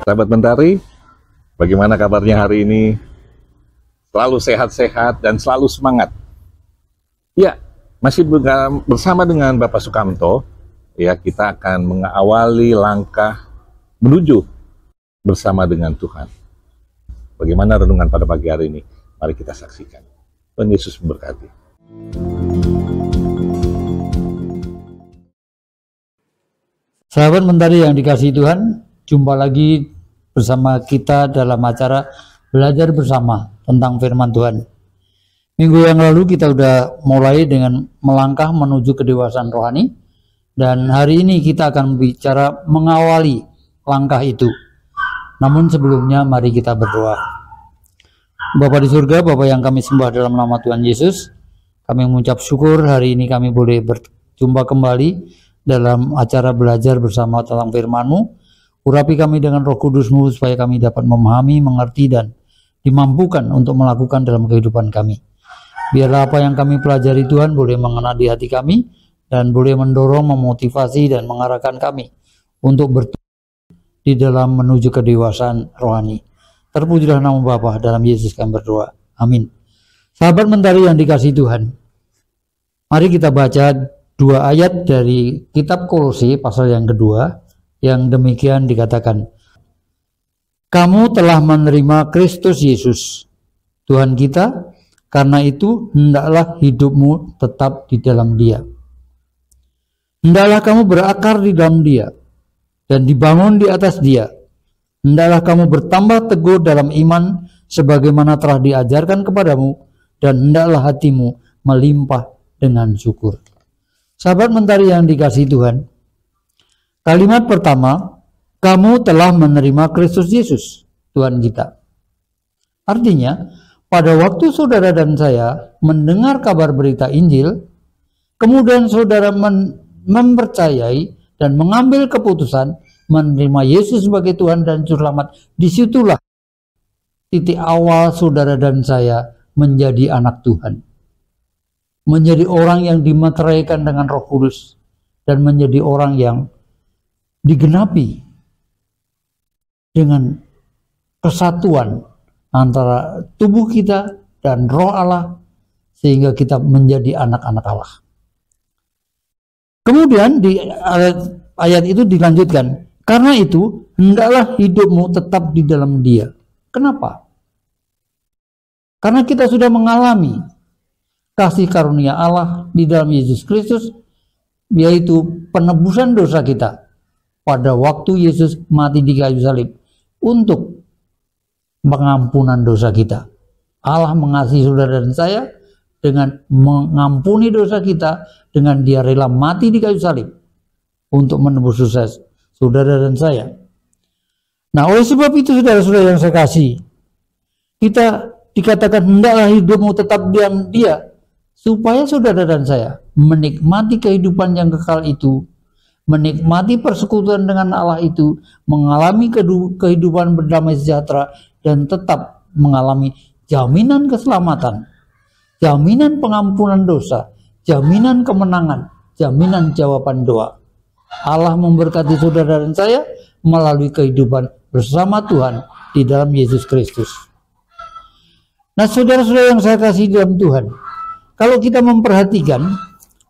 Sahabat Mentari, bagaimana kabarnya hari ini? Selalu sehat-sehat dan selalu semangat. Ya, masih bersama dengan Bapak Sukamto, ya, kita akan mengawali langkah menuju bersama dengan Tuhan. Bagaimana renungan pada pagi hari ini? Mari kita saksikan. Tuhan Yesus memberkati. Sahabat Mentari yang dikasihi Tuhan, jumpa lagi bersama kita dalam acara belajar bersama tentang firman Tuhan. Minggu yang lalu kita sudah mulai dengan melangkah menuju kedewasaan rohani, dan hari ini kita akan bicara mengawali langkah itu. Namun sebelumnya mari kita berdoa. Bapa di surga, Bapa yang kami sembah dalam nama Tuhan Yesus, kami mengucap syukur hari ini kami boleh berjumpa kembali dalam acara belajar bersama tentang firman-Mu. Urapi kami dengan Roh Kudus-Mu supaya kami dapat memahami, mengerti, dan dimampukan untuk melakukan dalam kehidupan kami. Biarlah apa yang kami pelajari Tuhan boleh mengena di hati kami dan boleh mendorong, memotivasi, dan mengarahkan kami untuk bertumbuh di dalam menuju kedewasaan rohani. Terpujilah nama Bapa, dalam Yesus kami berdoa. Amin. Sahabat Mentari yang dikasihi Tuhan, mari kita baca dua ayat dari kitab Kolose pasal yang kedua, yang demikian dikatakan, kamu telah menerima Kristus Yesus Tuhan kita, karena itu hendaklah hidupmu tetap di dalam Dia. Hendaklah kamu berakar di dalam Dia dan dibangun di atas Dia. Hendaklah kamu bertambah teguh dalam iman sebagaimana telah diajarkan kepadamu, dan hendaklah hatimu melimpah dengan syukur. Sahabat Mentari yang dikasihi Tuhan, kalimat pertama, kamu telah menerima Kristus Yesus Tuhan kita. Artinya, pada waktu saudara dan saya mendengar kabar berita Injil, kemudian saudara mempercayai dan mengambil keputusan menerima Yesus sebagai Tuhan dan Juru Selamat, disitulah titik awal saudara dan saya menjadi anak Tuhan. Menjadi orang yang dimeteraikan dengan Roh Kudus dan menjadi orang yang digenapi dengan kesatuan antara tubuh kita dan Roh Allah sehingga kita menjadi anak-anak Allah. Kemudian di ayat itu dilanjutkan, karena itu hendaklah hidupmu tetap di dalam Dia. Kenapa? Karena kita sudah mengalami kasih karunia Allah di dalam Yesus Kristus, yaitu penebusan dosa kita pada waktu Yesus mati di kayu salib untuk pengampunan dosa kita. Allah mengasihi saudara dan saya dengan mengampuni dosa kita dengan Dia rela mati di kayu salib untuk menebus dosa saudara dan saya. Nah, oleh sebab itu saudara-saudara yang saya kasih, kita dikatakan hendaklah hidupmu tetap diam Dia, supaya saudara dan saya menikmati kehidupan yang kekal itu, menikmati persekutuan dengan Allah itu, mengalami kehidupan berdamai sejahtera, dan tetap mengalami jaminan keselamatan, jaminan pengampunan dosa, jaminan kemenangan, jaminan jawaban doa. Allah memberkati saudara dan saya melalui kehidupan bersama Tuhan di dalam Yesus Kristus. Nah, saudara-saudara yang saya kasih dalam Tuhan, kalau kita memperhatikan,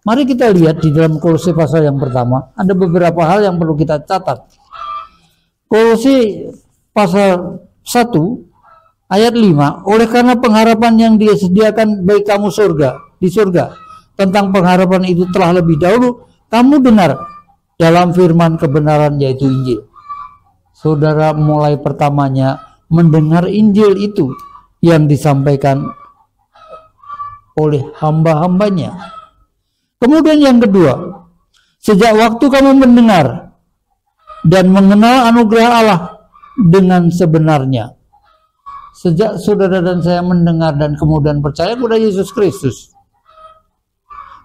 mari kita lihat di dalam Kolose pasal yang pertama, ada beberapa hal yang perlu kita catat. Kolose pasal 1 ayat 5, oleh karena pengharapan yang Dia sediakan bagi kamu di surga, tentang pengharapan itu telah lebih dahulu kamu dengar dalam firman kebenaran, yaitu Injil. Saudara mulai pertamanya mendengar Injil itu yang disampaikan oleh hamba-hambanya. Kemudian yang kedua, sejak waktu kamu mendengar dan mengenal anugerah Allah dengan sebenarnya. Sejak saudara dan saya mendengar dan kemudian percaya kepada Yesus Kristus,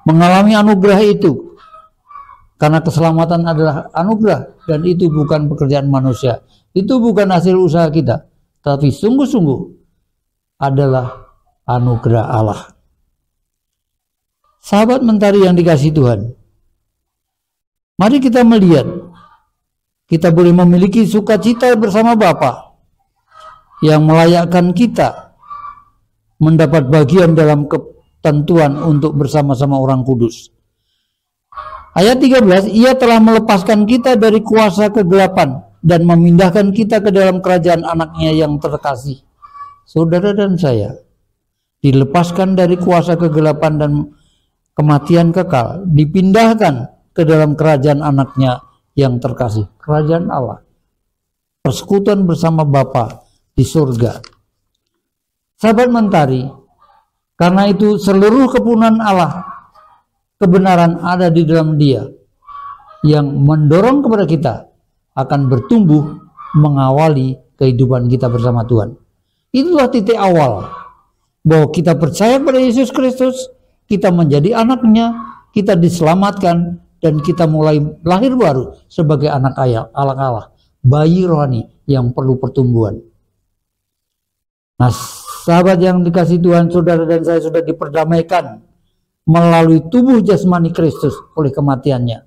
mengalami anugerah itu, karena keselamatan adalah anugerah dan itu bukan pekerjaan manusia, itu bukan hasil usaha kita, tapi sungguh-sungguh adalah anugerah Allah. Sahabat Mentari yang dikasihi Tuhan, mari kita melihat kita boleh memiliki sukacita bersama Bapa yang melayakkan kita mendapat bagian dalam ketentuan untuk bersama-sama orang kudus. Ayat 13, ia telah melepaskan kita dari kuasa kegelapan dan memindahkan kita ke dalam kerajaan anaknya yang terkasih. Saudara dan saya dilepaskan dari kuasa kegelapan dan kematian kekal, dipindahkan ke dalam kerajaan anaknya yang terkasih, kerajaan Allah, persekutuan bersama Bapa di surga. Sahabat Mentari, karena itu seluruh kepunyaan Allah, kebenaran ada di dalam Dia yang mendorong kepada kita akan bertumbuh mengawali kehidupan kita bersama Tuhan. Itulah titik awal bahwa kita percaya pada Yesus Kristus, kita menjadi anaknya, kita diselamatkan, dan kita mulai lahir baru sebagai anak Allah, bayi rohani yang perlu pertumbuhan. Nah, sahabat yang dikasihi Tuhan, saudara dan saya sudah diperdamaikan melalui tubuh jasmani Kristus oleh kematiannya,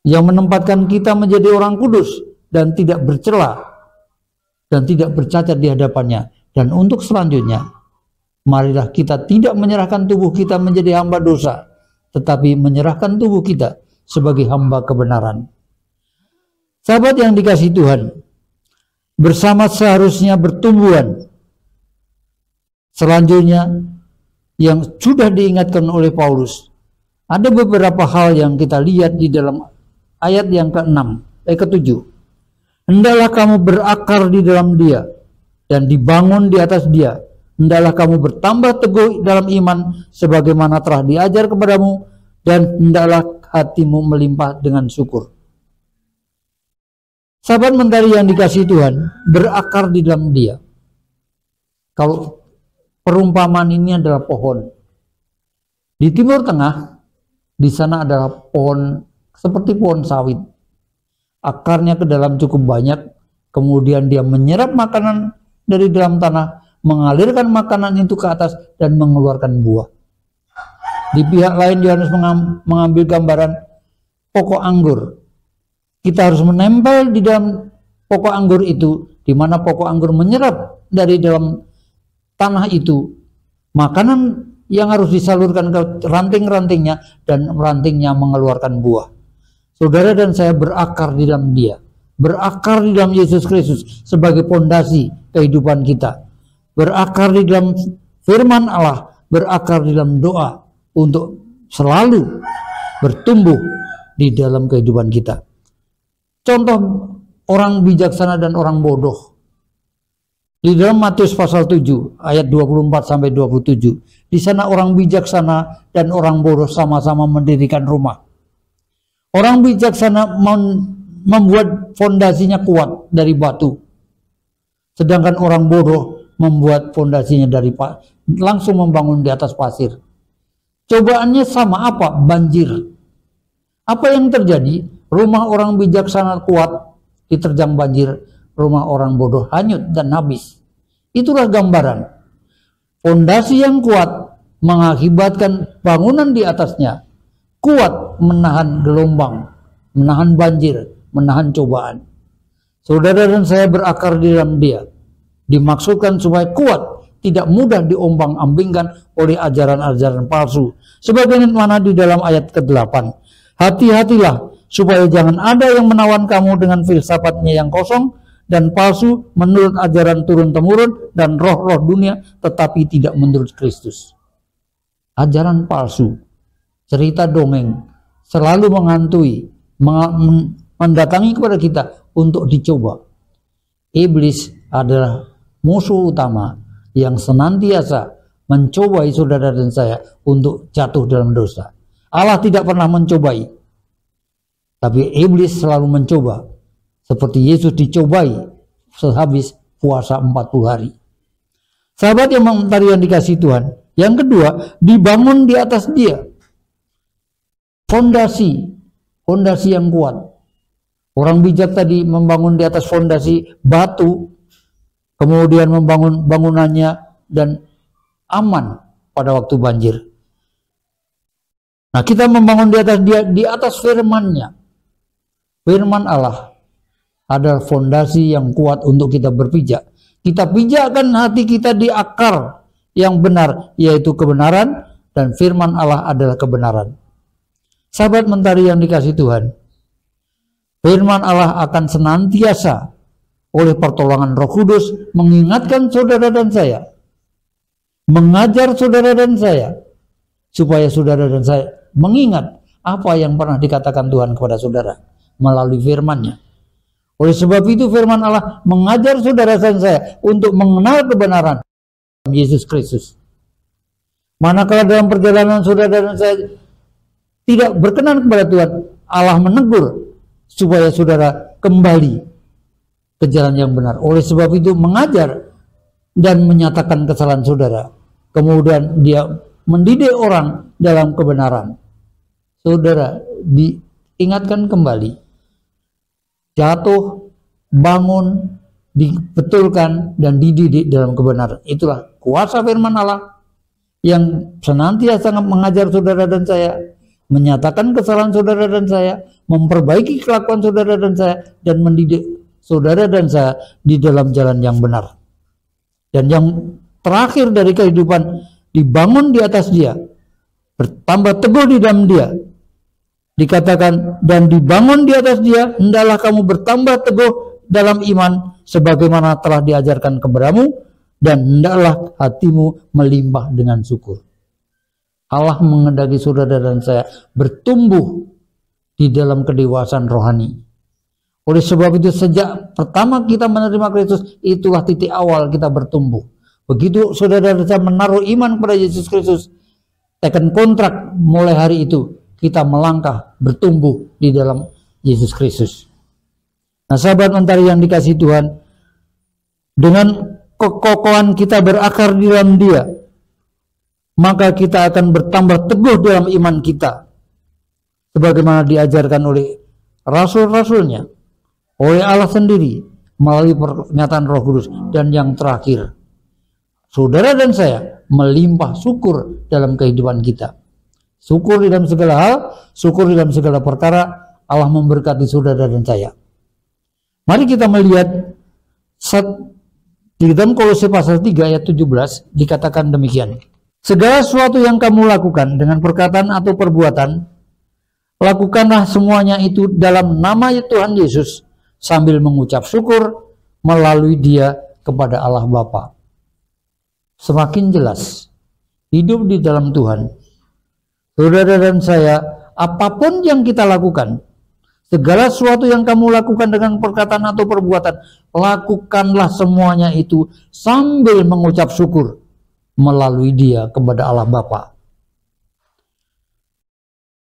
yang menempatkan kita menjadi orang kudus dan tidak bercela dan tidak bercacat di hadapannya. Dan untuk selanjutnya, marilah kita tidak menyerahkan tubuh kita menjadi hamba dosa, tetapi menyerahkan tubuh kita sebagai hamba kebenaran. Sahabat yang dikasihi Tuhan, bersama seharusnya bertumbuhan. Selanjutnya yang sudah diingatkan oleh Paulus, ada beberapa hal yang kita lihat di dalam ayat yang ke-7. Hendaklah kamu berakar di dalam Dia dan dibangun di atas Dia. Hendaklah kamu bertambah teguh dalam iman sebagaimana telah diajar kepadamu, dan hendaklah hatimu melimpah dengan syukur. Sahabat Mentari yang dikasihi Tuhan, berakar di dalam Dia. Kalau perumpamaan ini adalah pohon. Di Timur Tengah, di sana adalah pohon seperti pohon sawit. Akarnya ke dalam cukup banyak, kemudian dia menyerap makanan dari dalam tanah, mengalirkan makanan itu ke atas dan mengeluarkan buah. Di pihak lain Yohanes mengambil gambaran pokok anggur. Kita harus menempel di dalam pokok anggur itu, di mana pokok anggur menyerap dari dalam tanah itu makanan yang harus disalurkan ke ranting-rantingnya, dan rantingnya mengeluarkan buah. Saudara dan saya berakar di dalam Dia, berakar di dalam Yesus Kristus sebagai pondasi kehidupan kita, berakar di dalam firman Allah, berakar di dalam doa untuk selalu bertumbuh di dalam kehidupan kita. Contoh orang bijaksana dan orang bodoh. Di dalam Matius pasal 7 ayat 24 sampai 27. Di sana orang bijaksana dan orang bodoh sama-sama mendirikan rumah. Orang bijaksana membuat fondasinya kuat dari batu. Sedangkan orang bodoh membuat fondasinya dari langsung membangun di atas pasir. Cobaannya sama apa? Banjir. Apa yang terjadi? Rumah orang bijaksana kuat diterjang banjir, rumah orang bodoh hanyut dan habis. Itulah gambaran. Fondasi yang kuat mengakibatkan bangunan di atasnya kuat menahan gelombang, menahan banjir, menahan cobaan. Saudara dan saya berakar di dalam Dia. Dimaksudkan supaya kuat, tidak mudah diombang-ambingkan oleh ajaran-ajaran palsu. Sebagaimana di dalam ayat ke-8. Hati-hatilah supaya jangan ada yang menawan kamu dengan filsafatnya yang kosong dan palsu menurut ajaran turun-temurun dan roh-roh dunia, tetapi tidak menurut Kristus. Ajaran palsu, cerita dongeng, selalu menghantui, mendatangi kepada kita untuk dicoba. Iblis adalah musuh utama yang senantiasa mencobai saudara dan saya untuk jatuh dalam dosa. Allah tidak pernah mencobai, tapi iblis selalu mencoba, seperti Yesus dicobai sehabis puasa 40 hari. Sahabat yang Mentari yang dikasihi Tuhan, yang kedua, dibangun di atas Dia. Fondasi yang kuat. Orang bijak tadi membangun di atas fondasi batu, kemudian membangun bangunannya dan aman pada waktu banjir. Nah, kita membangun di atas Dia, di atas firman-Nya. Firman Allah adalah fondasi yang kuat untuk kita berpijak. Kita pijakkan hati kita di akar yang benar, yaitu kebenaran, dan firman Allah adalah kebenaran. Sahabat mentari yang dikasihi Tuhan, firman Allah akan senantiasa oleh pertolongan Roh Kudus mengingatkan saudara dan saya, mengajar saudara dan saya, supaya saudara dan saya mengingat apa yang pernah dikatakan Tuhan kepada saudara melalui firman-Nya. Oleh sebab itu firman Allah mengajar saudara dan saya untuk mengenal kebenaran Yesus Kristus. Manakala dalam perjalanan saudara dan saya tidak berkenan kepada Tuhan, Allah menegur supaya saudara kembali ke jalan yang benar. Oleh sebab itu mengajar dan menyatakan kesalahan saudara. Kemudian dia mendidik orang dalam kebenaran. Saudara diingatkan kembali, jatuh, bangun, dibetulkan, dan dididik dalam kebenaran. Itulah kuasa firman Allah yang senantiasa mengajar saudara dan saya, menyatakan kesalahan saudara dan saya, memperbaiki kelakuan saudara dan saya, dan mendidik saudara dan saya di dalam jalan yang benar. Dan yang terakhir dari kehidupan, dibangun di atas dia, bertambah teguh di dalam dia. Dikatakan, dan dibangun di atas dia, hendaklah kamu bertambah teguh dalam iman, sebagaimana telah diajarkan kepadamu, dan hendaklah hatimu melimpah dengan syukur. Allah menghendaki saudara dan saya bertumbuh di dalam kedewasaan rohani. Oleh sebab itu sejak pertama kita menerima Kristus, itulah titik awal kita bertumbuh. Begitu saudara dan saya menaruh iman kepada Yesus Kristus, tekan kontrak mulai hari itu kita melangkah bertumbuh di dalam Yesus Kristus. Nah sahabat mentari yang dikasihi Tuhan, dengan kekokohan kita berakar di dalam dia, maka kita akan bertambah teguh dalam iman kita, sebagaimana diajarkan oleh rasul-rasulnya, oleh Allah sendiri, melalui pernyataan Roh Kudus. Dan yang terakhir, saudara dan saya melimpah syukur dalam kehidupan kita. Syukur di dalam segala hal, syukur di dalam segala perkara. Allah memberkati saudara dan saya. Mari kita melihat di dalam Kolose pasal 3 ayat 17 dikatakan demikian. Segala sesuatu yang kamu lakukan dengan perkataan atau perbuatan, lakukanlah semuanya itu dalam nama Tuhan Yesus, sambil mengucap syukur melalui dia kepada Allah Bapa. Semakin jelas hidup di dalam Tuhan. Saudara dan saya, apapun yang kita lakukan, segala sesuatu yang kamu lakukan dengan perkataan atau perbuatan, lakukanlah semuanya itu sambil mengucap syukur melalui dia kepada Allah Bapa.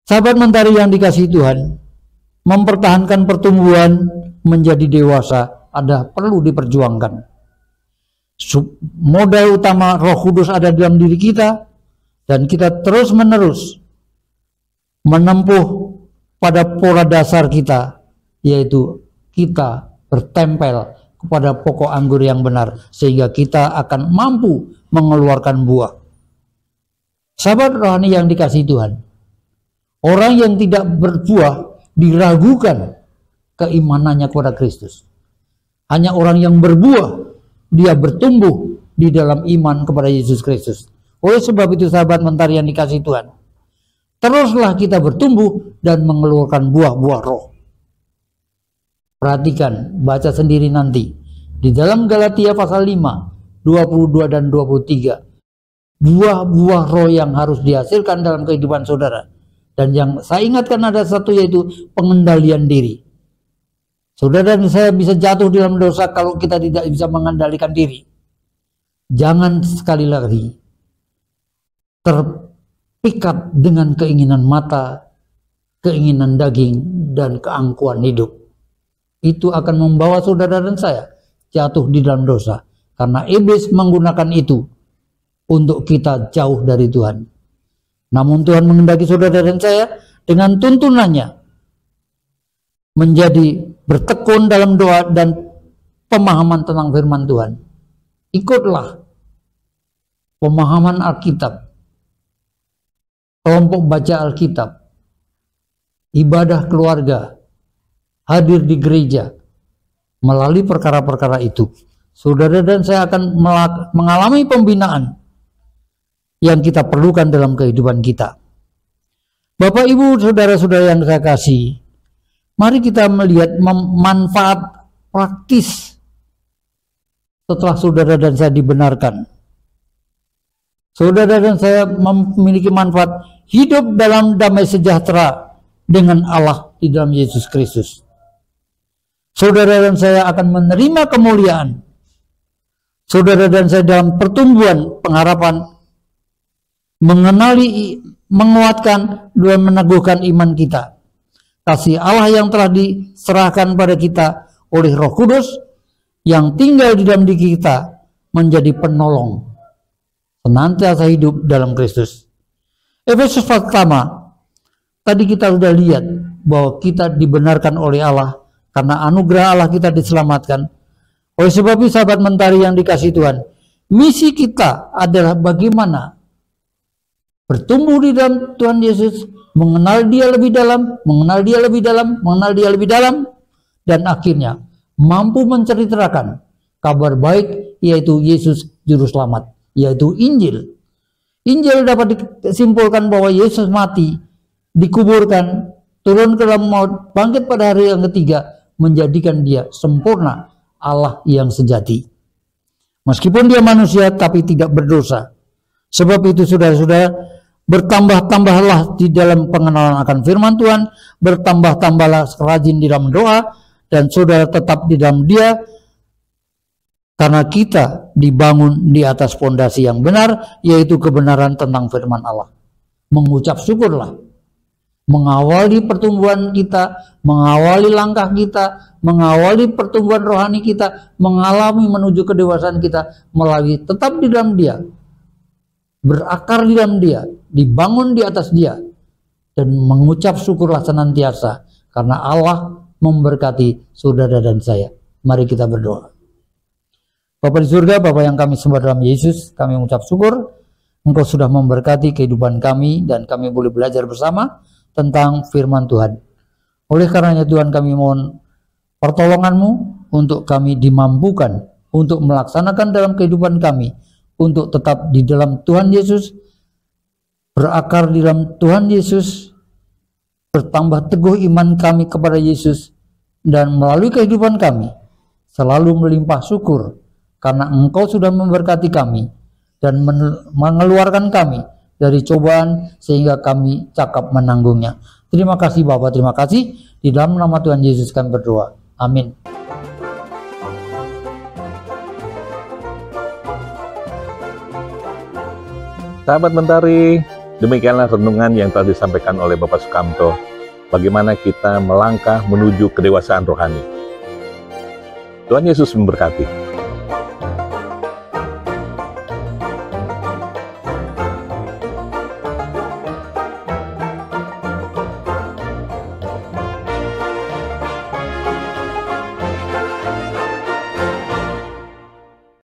Sahabat mentari yang dikasihi Tuhan, mempertahankan pertumbuhan menjadi dewasa ada perlu diperjuangkan. Modal utama Roh Kudus ada dalam diri kita, dan kita terus menerus menempuh pada pola dasar kita, yaitu kita bertempel kepada pokok anggur yang benar, sehingga kita akan mampu mengeluarkan buah. Sahabat rohani yang dikasihi Tuhan, orang yang tidak berbuah diragukan keimanannya kepada Kristus. Hanya orang yang berbuah, dia bertumbuh di dalam iman kepada Yesus Kristus. Oleh sebab itu sahabat mentari yang dikasihi Tuhan, teruslah kita bertumbuh dan mengeluarkan buah-buah roh. Perhatikan, baca sendiri nanti di dalam Galatia pasal 5, 22 dan 23. Buah-buah roh yang harus dihasilkan dalam kehidupan saudara. Dan yang saya ingatkan ada satu, yaitu pengendalian diri. Saudara dan saya bisa jatuh dalam dosa kalau kita tidak bisa mengendalikan diri. Jangan sekali lagi terpikat dengan keinginan mata, keinginan daging, dan keangkuhan hidup. Itu akan membawa saudara dan saya jatuh di dalam dosa, karena iblis menggunakan itu untuk kita jauh dari Tuhan. Namun Tuhan menghendaki saudara dan saya dengan tuntunannya menjadi bertekun dalam doa dan pemahaman tentang firman Tuhan. Ikutlah pemahaman Alkitab, kelompok baca Alkitab, ibadah keluarga, hadir di gereja, Melalui perkara-perkara itu, saudara dan saya akan mengalami pembinaan yang kita perlukan dalam kehidupan kita. Bapak, Ibu, saudara-saudara yang saya kasih, mari kita melihat manfaat praktis setelah saudara dan saya dibenarkan. Saudara dan saya memiliki manfaat hidup dalam damai sejahtera dengan Allah di dalam Yesus Kristus. Saudara dan saya akan menerima kemuliaan. Saudara dan saya dalam pertumbuhan pengharapan, mengenali, menguatkan dan meneguhkan iman kita. Kasih Allah yang telah diserahkan pada kita oleh Roh Kudus yang tinggal di dalam diri kita menjadi penolong senantiasa hidup dalam Kristus. Efesus pertama, tadi kita sudah lihat bahwa kita dibenarkan oleh Allah karena anugerah Allah kita diselamatkan. Oleh sebab itu, sahabat mentari yang dikasihi Tuhan, misi kita adalah bagaimana bertumbuh di dalam Tuhan Yesus, mengenal Dia lebih dalam, mengenal Dia lebih dalam, mengenal Dia lebih dalam, dan akhirnya mampu menceritakan kabar baik, yaitu Yesus Juru Selamat, yaitu Injil. Injil dapat disimpulkan bahwa Yesus mati, dikuburkan, turun ke dalam maut, bangkit pada hari yang ketiga, menjadikan Dia sempurna, Allah yang sejati. Meskipun Dia manusia, tapi tidak berdosa. Sebab itu, saudara-saudara, bertambah-tambahlah di dalam pengenalan akan firman Tuhan, bertambah-tambahlah rajin di dalam doa, dan saudara tetap di dalam Dia, karena kita dibangun di atas fondasi yang benar, yaitu kebenaran tentang firman Allah. Mengucap syukurlah, mengawali pertumbuhan kita, mengawali langkah kita, mengawali pertumbuhan rohani kita, mengalami menuju kedewasaan kita melalui tetap di dalam Dia, berakar di dalam Dia, dibangun di atas Dia, dan mengucap syukurlah senantiasa karena Allah memberkati saudara dan saya. Mari kita berdoa. Bapa di surga, Bapa yang kami sembah dalam Yesus, kami mengucap syukur Engkau sudah memberkati kehidupan kami dan kami boleh belajar bersama tentang firman Tuhan. Oleh karenanya Tuhan, kami mohon pertolongan-Mu untuk kami dimampukan untuk melaksanakan dalam kehidupan kami, untuk tetap di dalam Tuhan Yesus, berakar di dalam Tuhan Yesus, bertambah teguh iman kami kepada Yesus, dan melalui kehidupan kami selalu melimpah syukur karena Engkau sudah memberkati kami dan mengeluarkan kami dari cobaan sehingga kami cakap menanggungnya. Terima kasih Bapa, terima kasih. Di dalam nama Tuhan Yesus kami berdoa. Amin. Sahabat Mentari, demikianlah renungan yang telah disampaikan oleh Bapak Sukamto. Bagaimana kita melangkah menuju kedewasaan rohani. Tuhan Yesus memberkati.